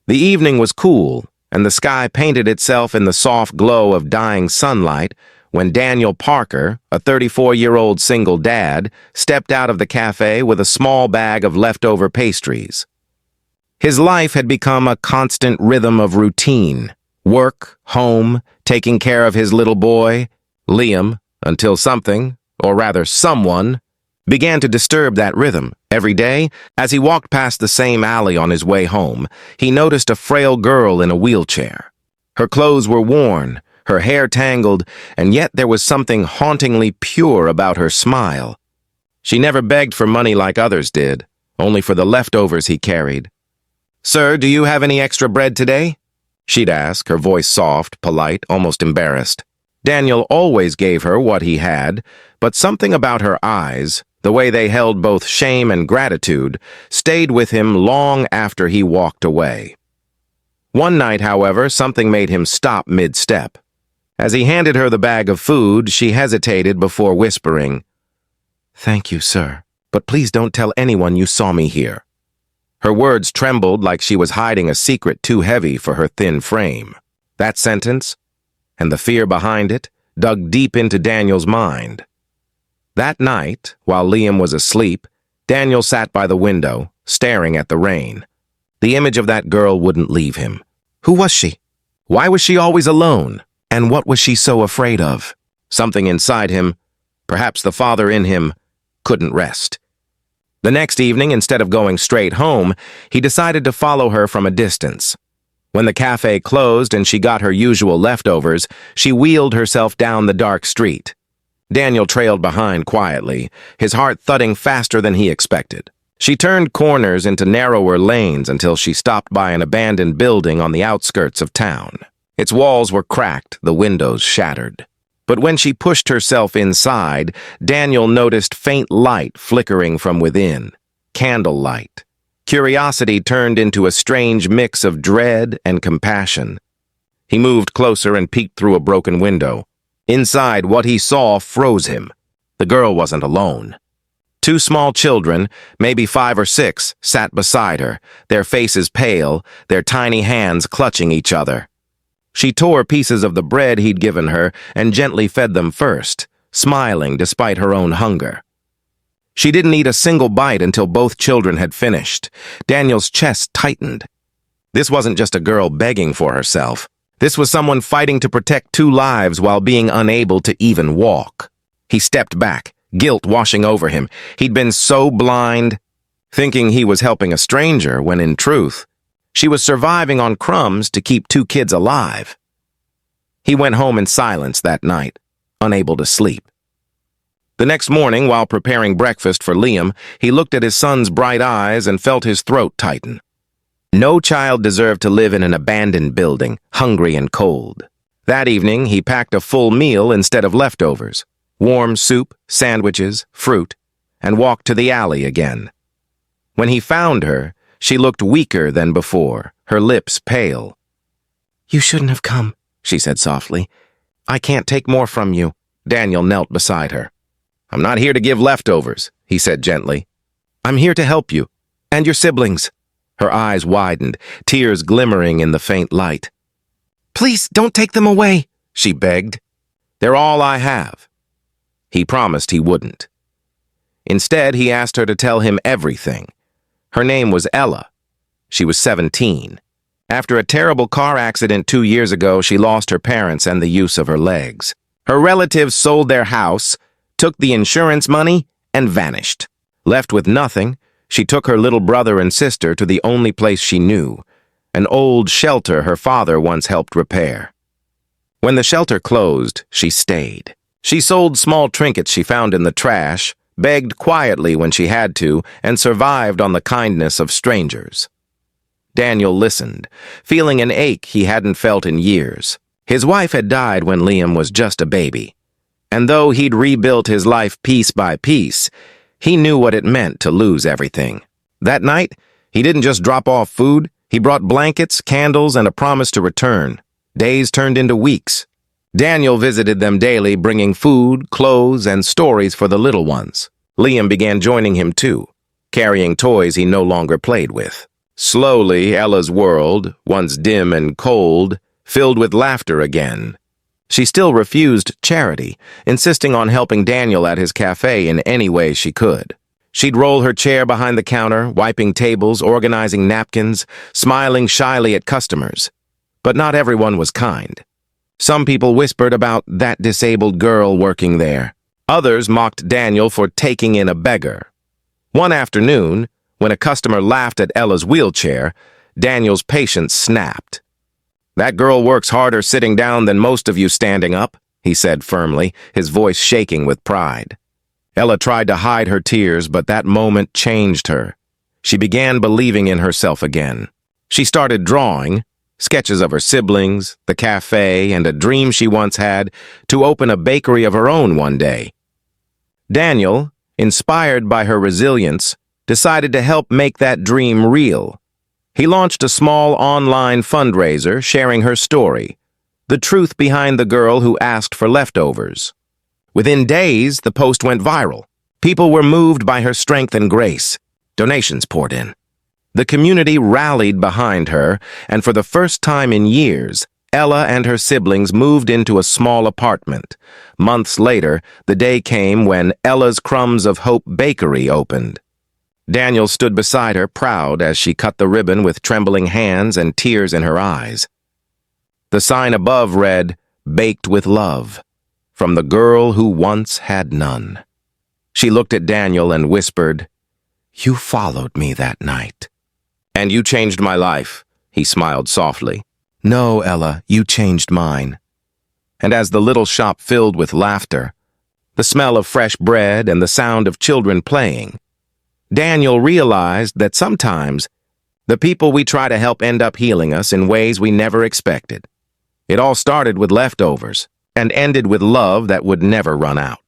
The evening was cool, and the sky painted itself in the soft glow of dying sunlight when Daniel Parker, a 34-year-old single dad, stepped out of the cafe with a small bag of leftover pastries. His life had become a constant rhythm of routine: work, home, taking care of his little boy, Liam, until something, or rather someone, began to disturb that rhythm. Every day, as he walked past the same alley on his way home, he noticed a frail girl in a wheelchair. Her clothes were worn, her hair tangled, and yet there was something hauntingly pure about her smile. She never begged for money like others did, only for the leftovers he carried. "Sir, do you have any extra bread today?" she'd ask, her voice soft, polite, almost embarrassed. Daniel always gave her what he had, but something about her eyes, the way they held both shame and gratitude, stayed with him long after he walked away. One night, however, something made him stop mid-step. As he handed her the bag of food, she hesitated before whispering, "Thank you, sir, but please don't tell anyone you saw me here." Her words trembled like she was hiding a secret too heavy for her thin frame. That sentence, and the fear behind it, dug deep into Daniel's mind. That night, while Liam was asleep, Daniel sat by the window, staring at the rain. The image of that girl wouldn't leave him. Who was she? Why was she always alone? And what was she so afraid of? Something inside him, perhaps the father in him, couldn't rest. The next evening, instead of going straight home, he decided to follow her from a distance. When the cafe closed and she got her usual leftovers, she wheeled herself down the dark street. Daniel trailed behind quietly, his heart thudding faster than he expected. She turned corners into narrower lanes until she stopped by an abandoned building on the outskirts of town. Its walls were cracked, the windows shattered. But when she pushed herself inside, Daniel noticed faint light flickering from within. Candlelight. Curiosity turned into a strange mix of dread and compassion. He moved closer and peeked through a broken window. Inside, what he saw froze him. The girl wasn't alone. Two small children, maybe 5 or 6, sat beside her, their faces pale, their tiny hands clutching each other. She tore pieces of the bread he'd given her and gently fed them first, smiling despite her own hunger. She didn't eat a single bite until both children had finished. Daniel's chest tightened. This wasn't just a girl begging for herself. This was someone fighting to protect 2 lives while being unable to even walk. He stepped back, guilt washing over him. He'd been so blind, thinking he was helping a stranger when in truth, she was surviving on crumbs to keep 2 kids alive. He went home in silence that night, unable to sleep. The next morning, while preparing breakfast for Liam, he looked at his son's bright eyes and felt his throat tighten. No child deserved to live in an abandoned building, hungry and cold. That evening, he packed a full meal instead of leftovers, warm soup, sandwiches, fruit, and walked to the alley again. When he found her, she looked weaker than before, her lips pale. "You shouldn't have come," she said softly. "I can't take more from you." Daniel knelt beside her. "I'm not here to give leftovers," he said gently. "I'm here to help you, and your siblings." Her eyes widened, tears glimmering in the faint light. "Please don't take them away," she begged. "They're all I have." He promised he wouldn't. Instead, he asked her to tell him everything. Her name was Ella. She was 17. After a terrible car accident 2 years ago, she lost her parents and the use of her legs. Her relatives sold their house, took the insurance money, and vanished. Left with nothing, she took her little brother and sister to the only place she knew, an old shelter her father once helped repair. When the shelter closed, she stayed. She sold small trinkets she found in the trash, begged quietly when she had to, and survived on the kindness of strangers. Daniel listened, feeling an ache he hadn't felt in years. His wife had died when Liam was just a baby, and though he'd rebuilt his life piece by piece, he knew what it meant to lose everything. That night, he didn't just drop off food, he brought blankets, candles, and a promise to return. Days turned into weeks. Daniel visited them daily, bringing food, clothes, and stories for the little ones. Liam began joining him too, carrying toys he no longer played with. Slowly, Ella's world, once dim and cold, filled with laughter again. She still refused charity, insisting on helping Daniel at his cafe in any way she could. She'd roll her chair behind the counter, wiping tables, organizing napkins, smiling shyly at customers. But not everyone was kind. Some people whispered about that disabled girl working there. Others mocked Daniel for taking in a beggar. One afternoon, when a customer laughed at Ella's wheelchair, Daniel's patience snapped. "That girl works harder sitting down than most of you standing up," he said firmly, his voice shaking with pride. Ella tried to hide her tears, but that moment changed her. She began believing in herself again. She started drawing, sketches of her siblings, the cafe, and a dream she once had to open a bakery of her own one day. Daniel, inspired by her resilience, decided to help make that dream real. He launched a small online fundraiser sharing her story, the truth behind the girl who asked for leftovers. Within days, the post went viral. People were moved by her strength and grace. Donations poured in. The community rallied behind her, and for the first time in years, Ella and her siblings moved into a small apartment. Months later, the day came when Ella's Crumbs of Hope Bakery opened. Daniel stood beside her, proud as she cut the ribbon with trembling hands and tears in her eyes. The sign above read, "Baked with Love," from the girl who once had none. She looked at Daniel and whispered, "You followed me that night." "And you changed my life," he smiled softly. "No, Ella, you changed mine." And as the little shop filled with laughter, the smell of fresh bread and the sound of children playing, Daniel realized that sometimes the people we try to help end up healing us in ways we never expected. It all started with leftovers and ended with love that would never run out.